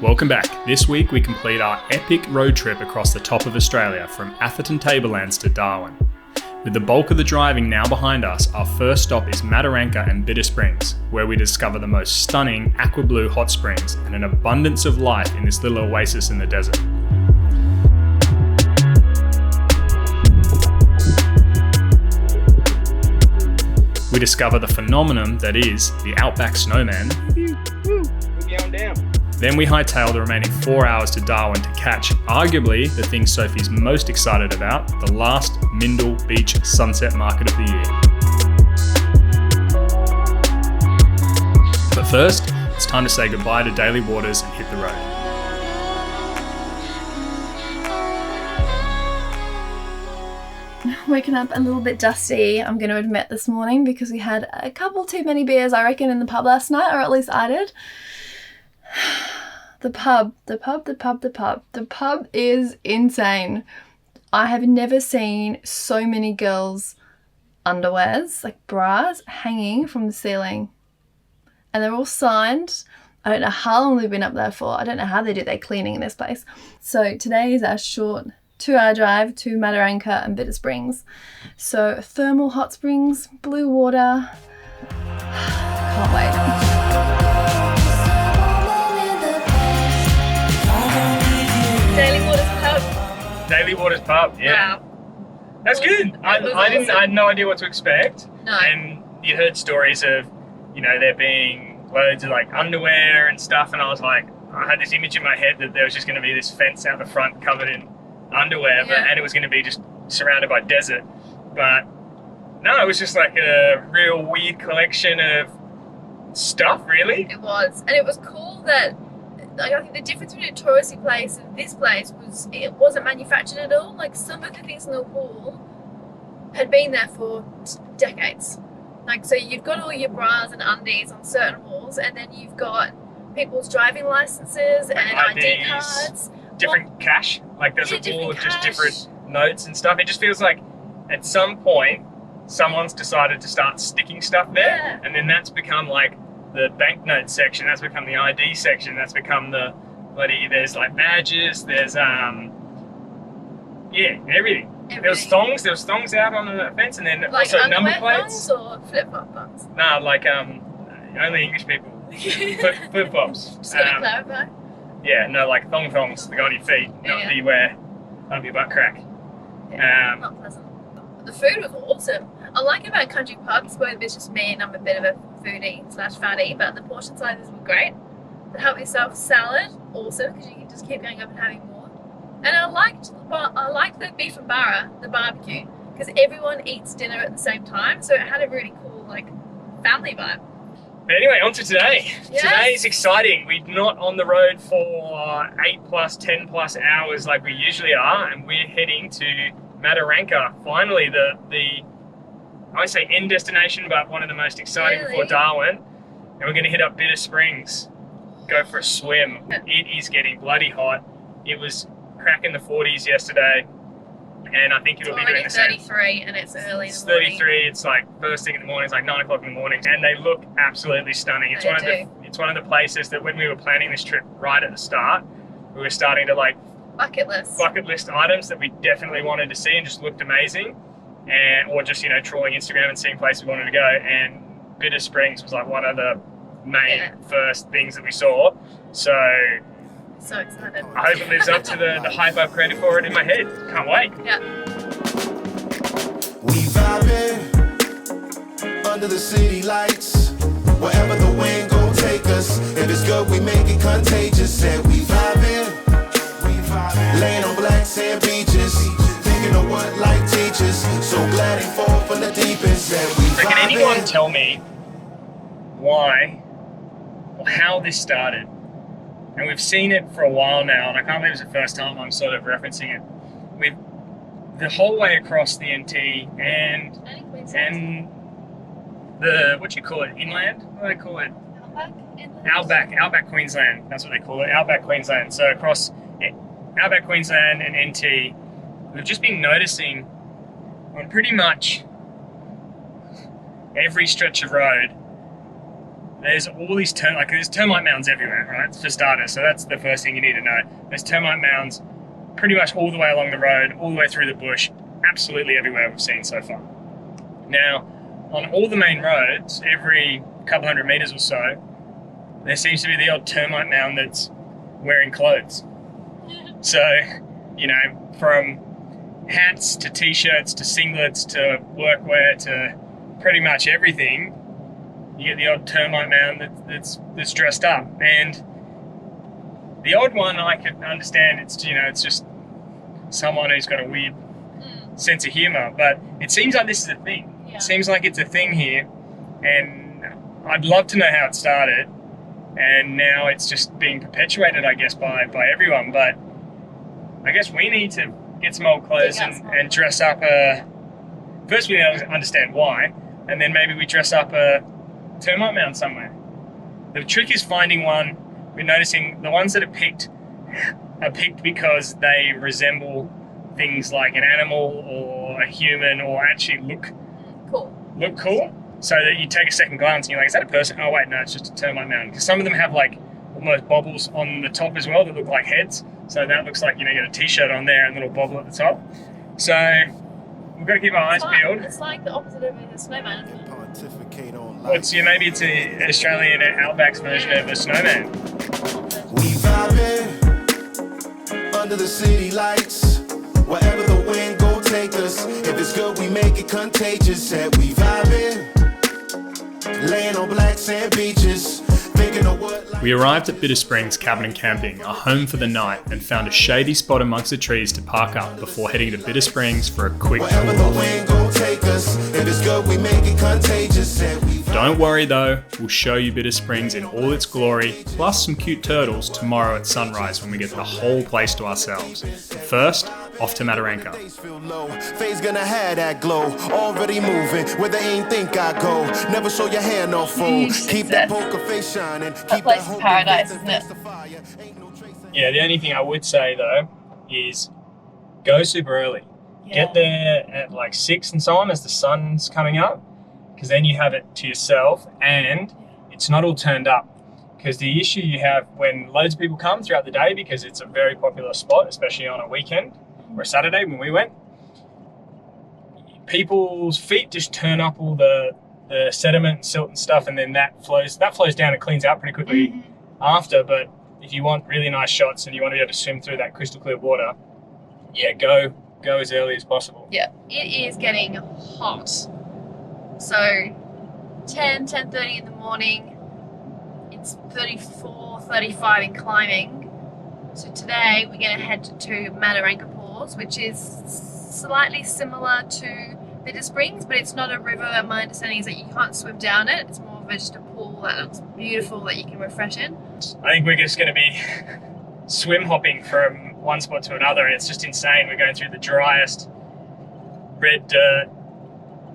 Welcome back. This week we complete our epic road trip across the top of Australia from Atherton Tablelands to Darwin. With the bulk of the driving now behind us, our first stop is Mataranka and Bitter Springs, where we discover the most stunning aqua blue hot springs and an abundance of life in this little oasis in the desert. We discover the phenomenon that is the outback snowman. We're going down. Then we hightail the remaining 4 hours to Darwin to catch, arguably, the thing Sophie's most excited about, the last Mindil Beach sunset market of the year. But first, it's time to say goodbye to Daily Waters and hit the road. Waking up a little bit dusty, I'm going to admit, this morning because we had a couple too many beers, I reckon, in the pub last night, or at least I did. The pub is insane. I have never seen so many girls' underwears, like bras, hanging from the ceiling. And they're all signed. I don't know how long they've been up there for. I don't know how they do their cleaning in this place. So today is our short 2-hour drive to Mataranka and Bitter Springs. So thermal hot springs, blue water. Can't wait. Daily Waters pub. Daily Waters pub, yeah. Wow. That's good. I had no idea what to expect. No. And you heard stories of, there being loads of like underwear and stuff, and I was like, I had this image in my head that there was just going to be this fence out the front covered in underwear, and it was going to be just surrounded by desert. But no, it was just like a real weird collection of stuff, really. It was. And it was cool that, I think the difference between a touristy place and this place was it wasn't manufactured at all. Like, some of the things in the pool had been there for decades. Like, so you've got all your bras and undies on certain walls, and then you've got people's driving licenses and ID cards. Different cash. Like, there's a wall of just cash. different notes and stuff. It just feels like at some point someone's decided to start sticking stuff there, Yeah. and then that's become like the banknote section, that's become the ID section, that's become the there's like badges, there's everything. There was thongs out on the fence, and then Like also number plates. thongs or flip-flop thongs? Nah, like only English people. Flip flops. Just gonna clarify. Yeah, no, like thongs that go on your feet, not that you wear under your butt crack. Yeah, not pleasant. The food was awesome. I like about country pubs, but it's just me and I'm a bit of a foodie/fatty, but the portion sizes were great. The help yourself salad, awesome, because you can just keep going up and having more. And I liked the beef and barra, the barbecue, because everyone eats dinner at the same time, so it had a really cool family vibe. But anyway, on to today. Yes. Today is exciting. We're not on the road for 8+, 10+ hours like we usually are, and we're heading to Mataranka. Finally, the I won't say end destination, but one of the most exciting before Darwin. And we're going to hit up Bitter Springs, go for a swim. It is getting bloody hot. It was cracking the 40s yesterday, and I think it'll be doing the same. It's 33 and it's early in the morning. It's 33. It's like first thing in the morning. It's like 9 o'clock in the morning, and they look absolutely stunning. It's one of the places that when we were planning this trip right at the start, we were starting to bucket list items that we definitely wanted to see and just looked amazing, or just trawling Instagram and seeing places we wanted to go. And Bitter Springs was like one of the main first things that we saw. So excited. I hope it lives up to the hype I've created for it in my head. Can't wait. Yeah. We vibing under the city lights, wherever the wind gon' take us. If it's good, we make it contagious. Said we vibing, laying on black sand beaches, thinking of what life teaches. So glad ain't fall from the deep end. Said we vibing. Can anyone tell me why or how this started? And we've seen it for a while now, and I can't believe it's the first time I'm sort of referencing it. We've the whole way across the NT and the inland? What do they call it? Outback Queensland. That's what they call it. Outback Queensland. So across Outback Queensland and NT, we've just been noticing on pretty much every stretch of road there's all these there's termite mounds everywhere, right? For starters, so that's the first thing you need to know. There's termite mounds pretty much all the way along the road, all the way through the bush, absolutely everywhere we've seen so far. Now, on all the main roads, every couple hundred meters or so, there seems to be the odd termite mound that's wearing clothes. So, you know, from hats to t-shirts to singlets to workwear to pretty much everything, you get the odd termite mound that's dressed up. And the odd one I can understand, it's just someone who's got a weird sense of humor, but it seems like this is a thing. Yeah. It seems like it's a thing here, and I'd love to know how it started, and now it's just being perpetuated, I guess, by everyone. But I guess we need to get some old clothes and dress up first we need to understand why, and then maybe we dress up a termite mound somewhere. The trick is finding one. We're noticing the ones that are picked because they resemble things like an animal or a human, or actually look cool, so that you take a second glance and you're like, is that a person? Oh wait, no, it's just a termite mound. Because some of them have like almost bobbles on the top as well that look like heads, so that looks like, you know, you got a t-shirt on there and a little bobble at the top. So we've got to keep our eyes peeled. It's like the opposite of a snowman. Maybe it's an Australian Outback's version of a snowman. We vibing under the city lights, wherever the wind go take us. If it's good, we make it contagious. Said we vibing, laying on black sand beaches, thinking of what. We arrived at Bitter Springs Cabin and Camping, a home for the night, and found a shady spot amongst the trees to park up before heading to Bitter Springs for a quick Wherever tour. the wind go take us. If it's good, we make it contagious. Said we Don't worry though, we'll show you Bitter Springs in all its glory, plus some cute turtles tomorrow at sunrise when we get the whole place to ourselves. But first, off to Mataranka. Face gonna have that glow, already moving where they ain't think I go. Never show your hand no fold. Keep that poker face shining. That place is paradise, isn't it? Yeah, the only thing I would say though is go super early. Yeah. Get there at like 6 and so on as the sun's coming up, because then you have it to yourself and it's not all turned up. Because the issue you have when loads of people come throughout the day, because it's a very popular spot, especially on a weekend or a Saturday when we went, people's feet just turn up all the sediment and silt and stuff, and then that flows down and cleans out pretty quickly after. But if you want really nice shots and you want to be able to swim through that crystal clear water, yeah, go as early as possible. Yeah, it is getting hot. So 10:30 in the morning, it's 34, 35 in climbing. So today we're going to head to Mataranka Pools, which is slightly similar to Bitter Springs, but it's not a river. My understanding is that you can't swim down it. It's more of just a pool that looks beautiful that you can refresh in. I think we're just going to be swim hopping from one spot to another, and it's just insane. We're going through the driest red dirt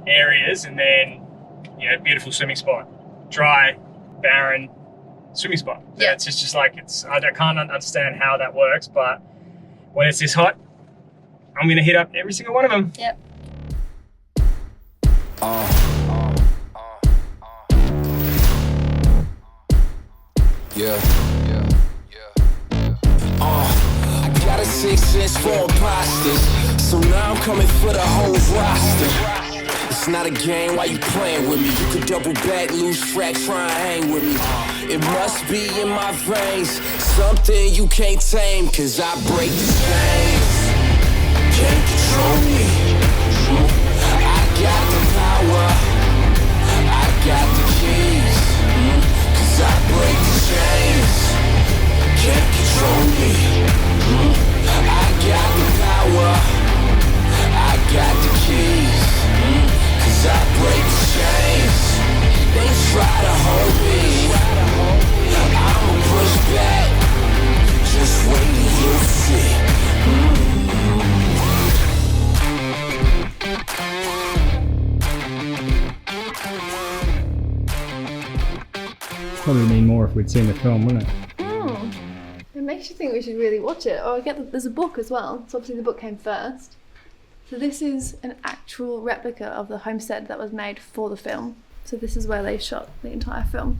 areas, and then, you know, beautiful swimming spot, dry, barren swimming spot. Yeah. It's just like, I can't understand how that works, but when it's this hot, I'm going to hit up every single one of them. Yep. I got a 6 inch for imposters, so now I'm coming for the whole roster. It's not a game, why you playing with me? You could double back, lose track, try and hang with me. It must be in my veins, something you can't tame, cause I break the chains. Can't control me. I got the power, I got the keys, cause I break the chains. Can't control me. I got the power, I got the keys, cause I break the chains. They try to hold me, I'ma push back. Just wait and you'll see. Probably mean more if we'd seen the film, wouldn't it? It makes you think we should really watch it. Oh, I get that there's a book as well. So obviously the book came first. So this is an actual replica of the homestead that was made for the film. So this is where they shot the entire film.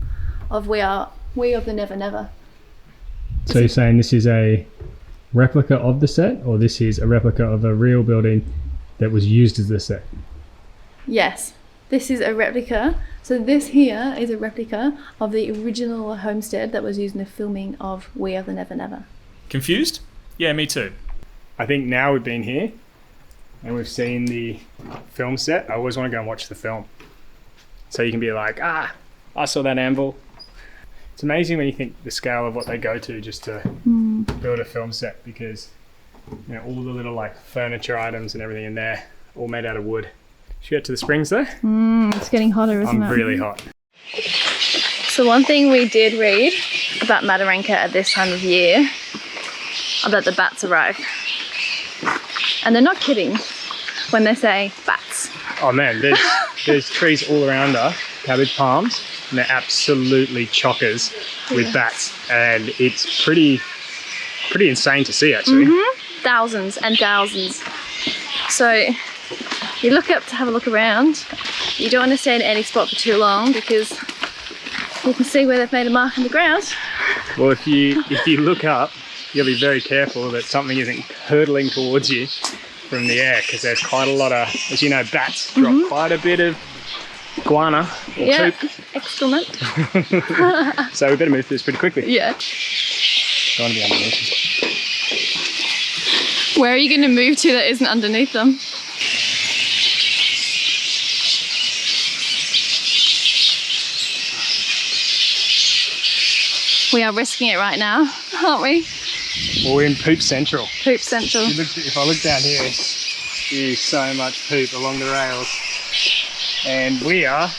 of we of the Never Never. So you're saying this is a replica of the set, or this is a replica of a real building that was used as the set? Yes, this is a replica. So this here is a replica of the original homestead that was used in the filming of We of the Never Never. Confused? Yeah, me too. I think now we've been here and we've seen the film set, I always want to go and watch the film. So you can be like, I saw that anvil. It's amazing when you think the scale of what they go to just to build a film set, because you know, all the little like furniture items and everything in there, all made out of wood. Should we get to the springs though? It's getting hotter, isn't it? I'm really hot. So one thing we did read about Mataranka at this time of year, that the bats arrive. And they're not kidding when they say bats. Oh man, there's trees all around us, cabbage palms, and they're absolutely chockers with bats, and it's pretty insane to see actually. Thousands and thousands. So you look up to have a look around. You don't want to stay in any spot for too long because you can see where they've made a mark in the ground. Well, if you look up, you'll be very careful that something isn't hurtling towards you from the air, because there's quite a lot of, as you know, bats drop quite a bit of guana or poop. Excrement. So we better move through this pretty quickly. Yeah. Don't want to be underneath them. Where are you going to move to that isn't underneath them? We are risking it right now, aren't we? Well, we're in Poop Central. Poop Central. If I look down here, there's so much poop along the rails. And we are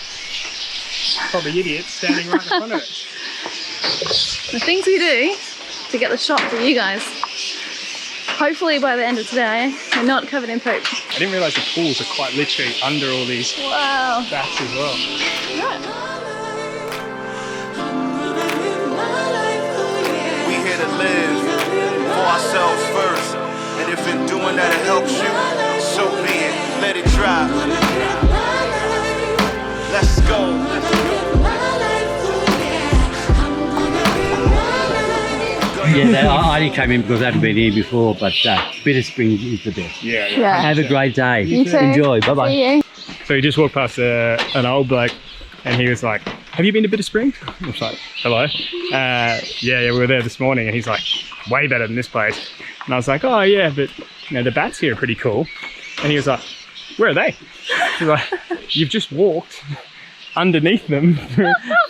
probably idiots standing right in front of it. The things we do to get the shot for you guys. Hopefully by the end of today, we're not covered in poop. I didn't realise the pools are quite literally under all these bats as well. Right. We here to live for ourselves first, and if in doing that it helps you, so be it. Let it drive. Let's go. Yeah, I only came in because I haven't been here before, but Bitter Springs is the best. Yeah. Have a great day. You too. Enjoy. Bye-bye. See you. So we just walked past an old bloke, and he was like, have you been to Bitter Springs? I was like, hello. Yeah, we were there this morning, and he's like, way better than this place. And I was like, oh yeah, but you know, the bats here are pretty cool. And he was like, where are they? He's like, you've just walked underneath them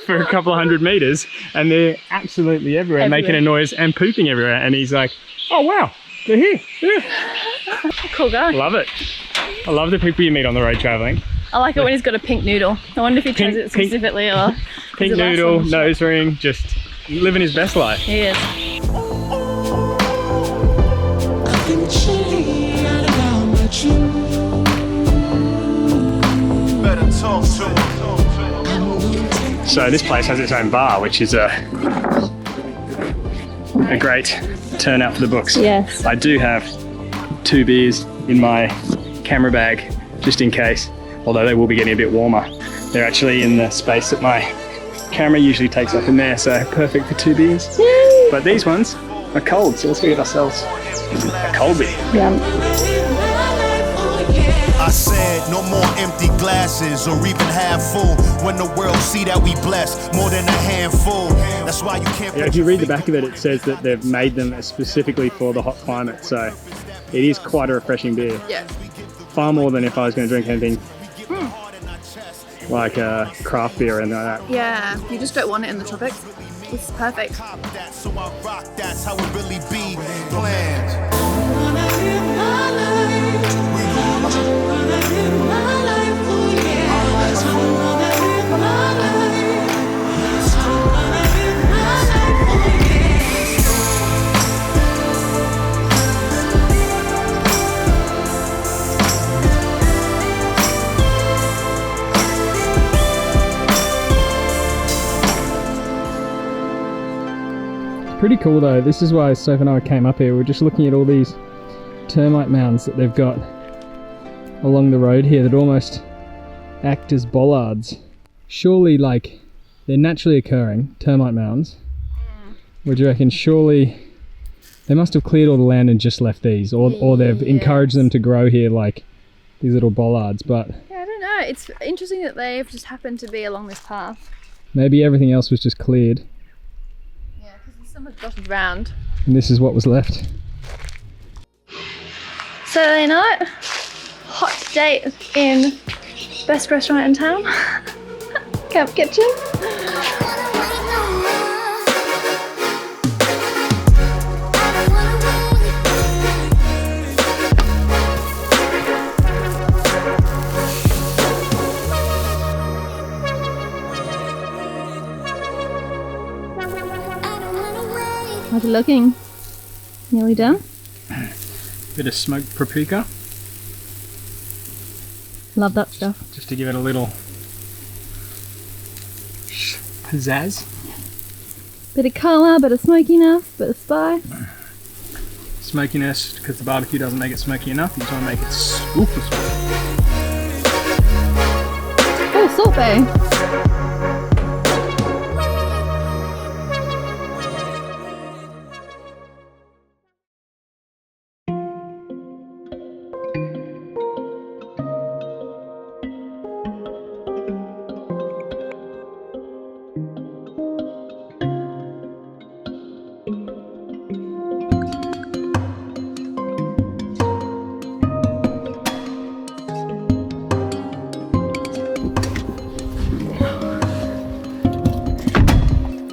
for a couple of 100 meters, and they're absolutely everywhere, making a noise and pooping everywhere. And he's like, oh wow, they're here. Yeah. Cool guy. Love it. I love the people you meet on the road traveling. I like it when he's got a pink noodle. I wonder if he chose it specifically or... Pink noodle, nose ring, just living his best life. He is. Better talk to him. So this place has its own bar, which is a great turnout for the books. Yes. I do have 2 beers in my camera bag, just in case, although they will be getting a bit warmer. They're actually in the space that my camera usually takes up in there, so perfect for 2 beers. Yay. But these ones are cold, so let's get ourselves a cold beer. Yeah. I said no more empty glasses or even half full. When the world see that we blessed more than a handful. That's why you can't. Yeah, if you read the back of it, it says that they've made them specifically for the hot climate, so it is quite a refreshing beer. Yeah. Far more than if I was going to drink anything like a craft beer or anything like that. Yeah, you just don't want it in the tropics. This is perfect. So I rock, that's how it really be planned. Pretty cool though. This is why Soph and I came up here. We're just looking at all these termite mounds that they've got along the road here that almost act as bollards. Surely like they're naturally occurring termite mounds. Would you reckon surely they must have cleared all the land and just left these, or they've encouraged them to grow here like these little bollards, but... Yeah, I don't know. It's interesting that they've just happened to be along this path. Maybe everything else was just cleared. Yeah, because there's some dotted round. And this is what was left. Saturday night, hot date in best restaurant in town, Camp Kitchen. How's it looking? Nearly done? Bit of smoked paprika, Love that stuff. just to give it a little pizzazz. Bit of colour, bit of smokiness, bit of spice. Smokiness, because the barbecue doesn't make it smoky enough. You just want to make it super smoky. Oh, Salt Bay.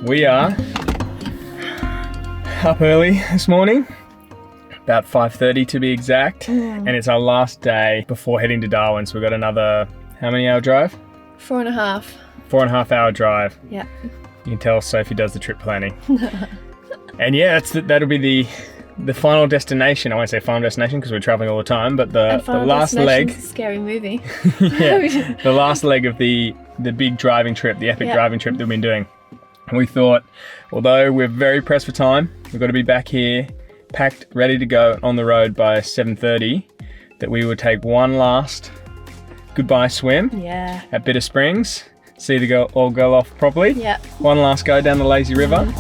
We are up early this morning, about 5:30 to be exact, and it's our last day before heading to Darwin. So we've got another, how many hour drive? 4.5. 4.5 hour drive. Yeah. You can tell Sophie does the trip planning. And yeah, that'll be the final destination. I won't say final destination because we're traveling all the time, but the last leg. It's a scary movie. Yeah, the last leg of the big driving trip, the epic driving trip that we've been doing. And we thought, although we're very pressed for time, we've got to be back here, packed, ready to go on the road by 7:30, that we would take one last goodbye swim at Bitter Springs, see the girl all go off properly. Yeah. One last go down the lazy river.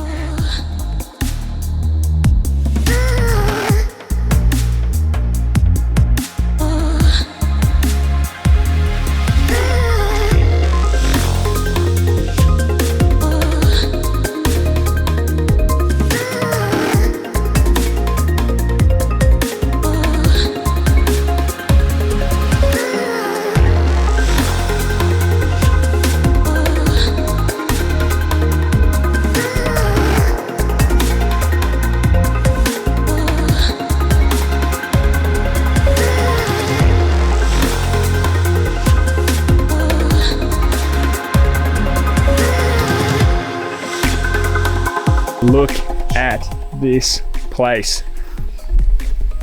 Look at this place.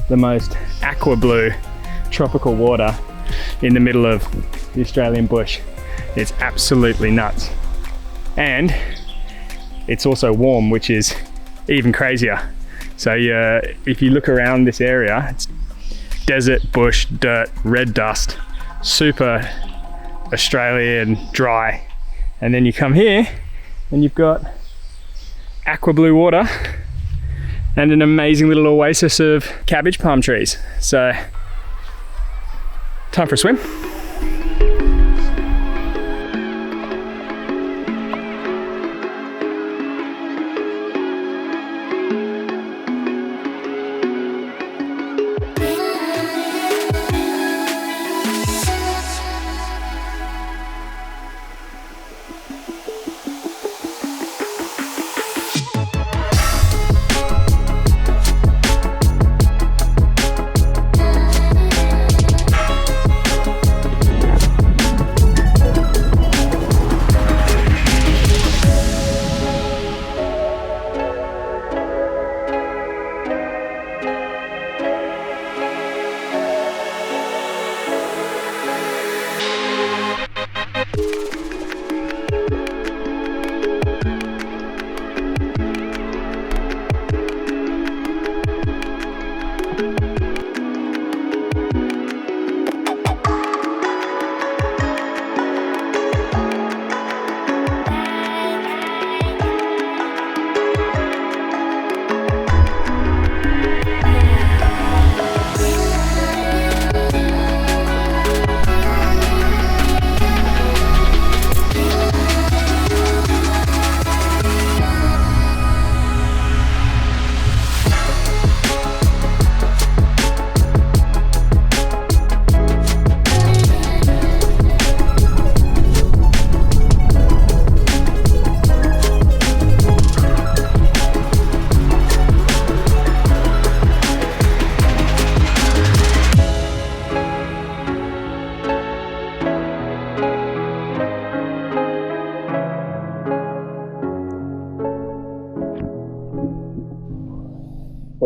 The most aqua blue tropical water in the middle of the Australian bush. It's absolutely nuts. And it's also warm, which is even crazier. So if you look around this area, it's desert, bush, dirt, red dust, super Australian dry. And then you come here and you've got aqua blue water and an amazing little oasis of cabbage palm trees. So, time for a swim.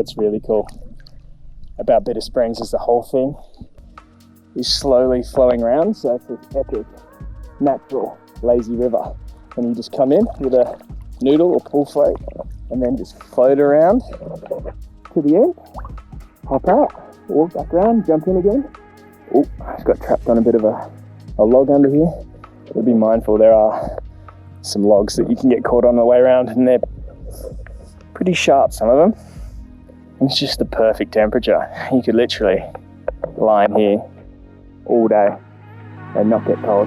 what's really cool about Bitter Springs is the whole thing is slowly flowing around. So it's this epic, natural, lazy river. And you just come in with a noodle or pool float and then just float around to the end, hop out, walk back around, jump in again. Oh, I just got trapped on a bit of a log under here. But be mindful, there are some logs that you can get caught on the way around and they're pretty sharp, some of them. And it's just the perfect temperature. You could literally lie in here all day and not get cold.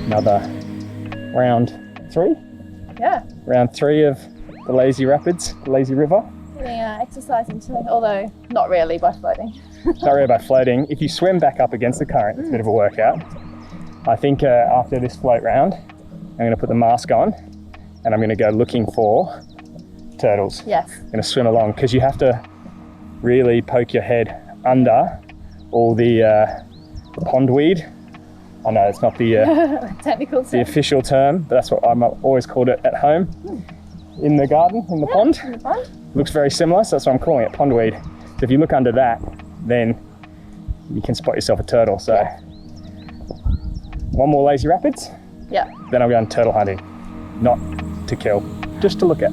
Another round 3? Yeah. Round 3 of the lazy rapids, the lazy river. Yeah, exercising today, although not really by floating. Not really by floating. If you swim back up against the current, it's a bit of a workout. I think after this float round, I'm going to put the mask on and I'm going to go looking for turtles. Yes. I'm going to swim along because you have to really poke your head under all the pondweed. I know it's not the technical the official term, but that's what I'm always called it at home. In the garden, in the pond. In the pond. Looks very similar, so that's what I'm calling it, pondweed. So if you look under that, then you can spot yourself a turtle. So one more lazy rapids. Yeah. Then I'm going turtle hunting. Not to kill, just to look at.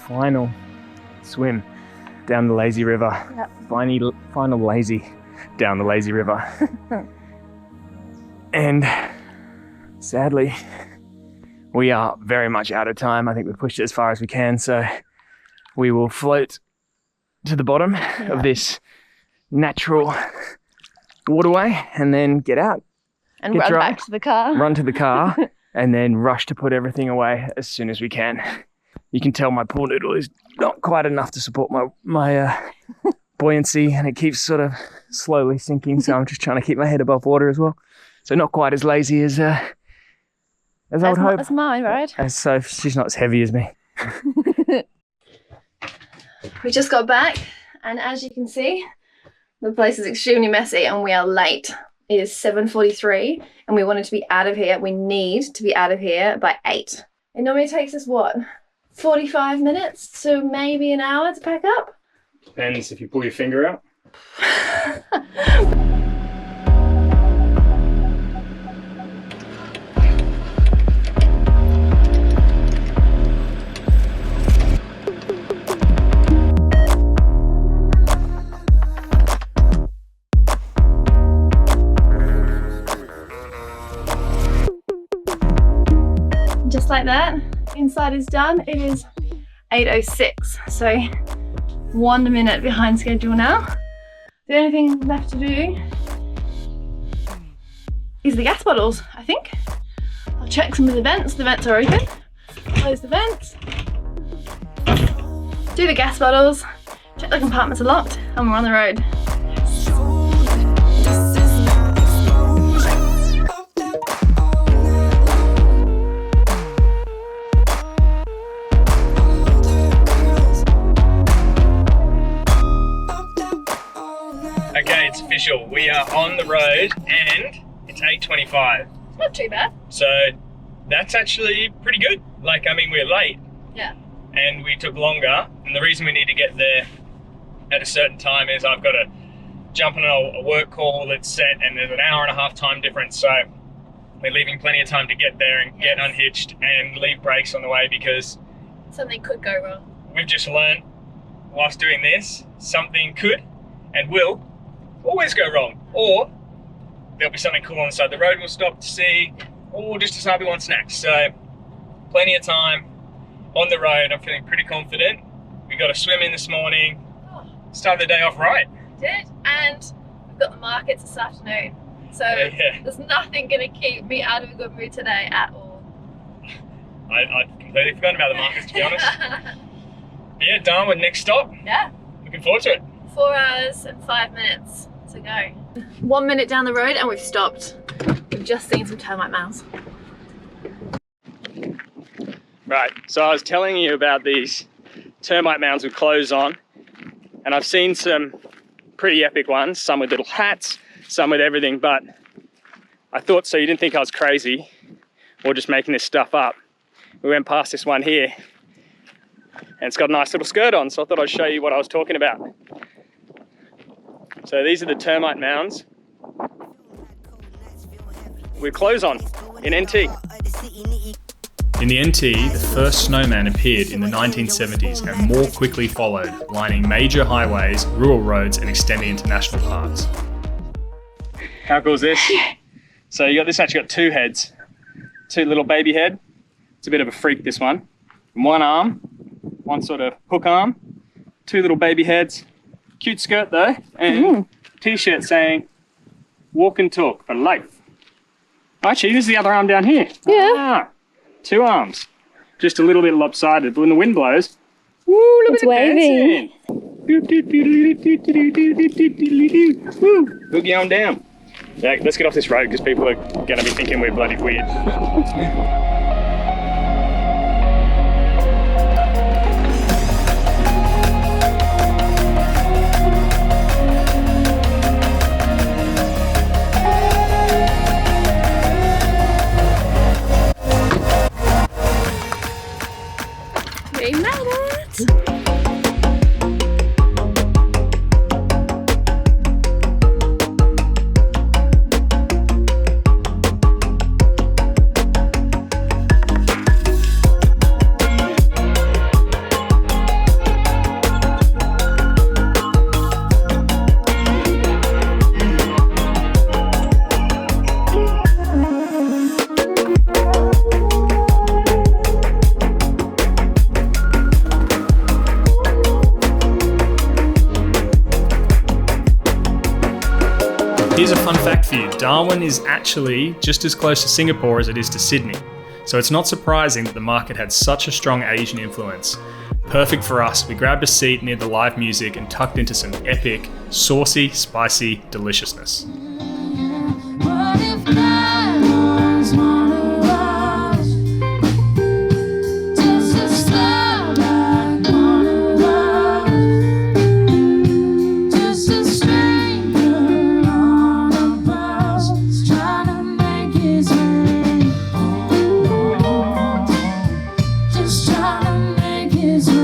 Final swim down the lazy river. Yep. Final lazy down the lazy river. And sadly, we are very much out of time. I think we've pushed it as far as we can, so we will float to the bottom of this natural waterway and then get out. And get run dry, back to the car. run to the car and then rush to put everything away as soon as we can. You can tell my pool noodle is not quite enough to support my buoyancy, and it keeps sort of slowly sinking, so I'm just trying to keep my head above water as well. So not quite as lazy as I would hope. That's mine, right? So she's not as heavy as me. We just got back, and as you can see, the place is extremely messy and we are late. It is 7:43 and we wanted to be out of here. We need to be out of here by 8. It normally takes us, what, 45 minutes to maybe an hour to pack up? Depends if you pull your finger out. Just like that, inside is done. It is 8:06, so 1 minute behind schedule now. The only thing left to do is the gas bottles, I think. I'll check some of the vents. The vents are open. Close the vents. Do the gas bottles. Check the compartments are locked, and we're on the road. Okay, it's official. We are on the road and it's 8:25. It's not too bad. So that's actually pretty good. Like, I mean, we're late Yeah. and we took longer. And the reason we need to get there at a certain time is I've got to jump on a work call that's set, and there's an hour and a half time difference. So we're leaving plenty of time to get there and get unhitched and leave brakes on the way, because Something could go wrong. we've just learned whilst doing this, something could and will always go wrong. Or there'll be something cool on the side of the road we'll stop to see, or just decide we want snacks. So plenty of time on the road. I'm feeling pretty confident. We got a swim in this morning. Started the day off right. Did, and we've got the markets this afternoon. So Yeah. there's nothing going to keep me out of a good mood today at all. I completely forgot about the markets, to be honest. Yeah, Darwin, next stop. Yeah. Looking forward to it. 4 hours and 5 minutes to go. 1 minute down the road and we've stopped. We've just seen some termite mounds. Right, so I was telling you about these termite mounds with clothes on, and I've seen some pretty epic ones, some with little hats, some with everything, but I thought, so you didn't think I was crazy or just making this stuff up, we went past this one here, and it's got a nice little skirt on, so I thought I'd show you what I was talking about. So these are the termite mounds with clothes on in NT. In the NT, the first snowman appeared in the 1970s and more quickly followed, lining major highways, rural roads and extending into national parks. How cool is this? So you got this, actually got two heads. Two little baby head. It's a bit of a freak, this one. One arm, one sort of hook arm, two little baby heads. Cute skirt though, and t-shirt saying, walk and talk for life. Actually, this is the other arm down here. Yeah. Ah, two arms. Just a little bit lopsided, but when the wind blows, woo, look It's at it waving. dancing. Woo, boogie on down. Yeah, let's get off this road because people are going to be thinking we're bloody weird. We made it! Here's a fun fact for you. Darwin is actually just as close to Singapore as it is to Sydney. So it's not surprising that the market had such a strong Asian influence. Perfect for us, we grabbed a seat near the live music and tucked into some epic, saucy, spicy deliciousness. What if I was one of us? Just a star like one of us. Just a stranger on a bus, trying to make his way. Just trying to make his way.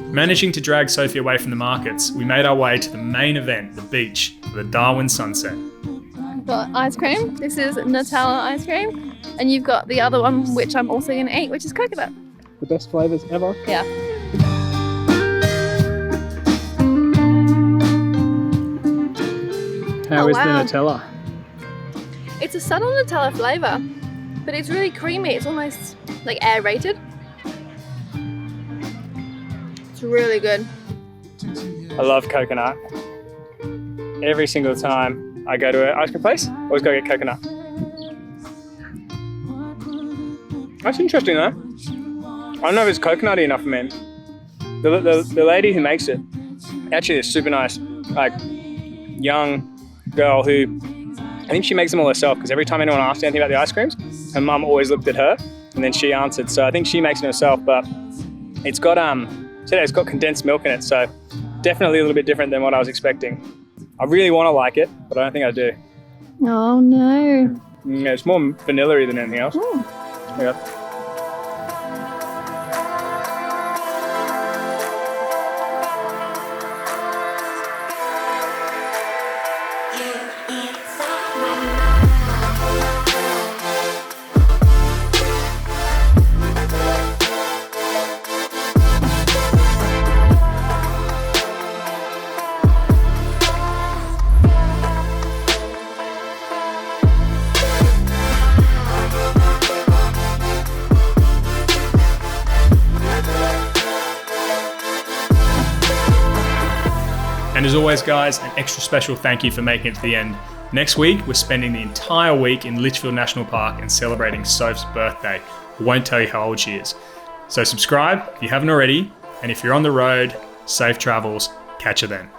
Managing to drag Sophie away from the markets, we made our way to the main event, the beach, for the Darwin sunset. Got ice cream. This is Nutella ice cream. And you've got the other one, which I'm also going to eat, which is coconut. The best flavours ever. Yeah. How Oh, is wow. the Nutella? It's a subtle Nutella flavour, but it's really creamy. It's almost like aerated. It's really good. I love coconut. Every single time I go to an ice cream place, I always go get coconut. That's interesting though. I don't know if it's coconutty enough for me. The lady who makes it actually is super nice, like young girl who I think she makes them all herself because every time anyone asked anything about the ice creams, her mum always looked at her and then she answered. So I think she makes it herself, but it's got it's got condensed milk in it, so definitely a little bit different than what I was expecting. I really want to like it, but I don't think I do. Oh no. Yeah, it's more vanilla-y than anything else. Yeah. And as always, guys, an extra special thank you for making it to the end. Next week, we're spending the entire week in Litchfield National Park and celebrating Soph's birthday. I won't tell you how old she is. So subscribe if you haven't already, and if you're on the road, safe travels. Catch you then.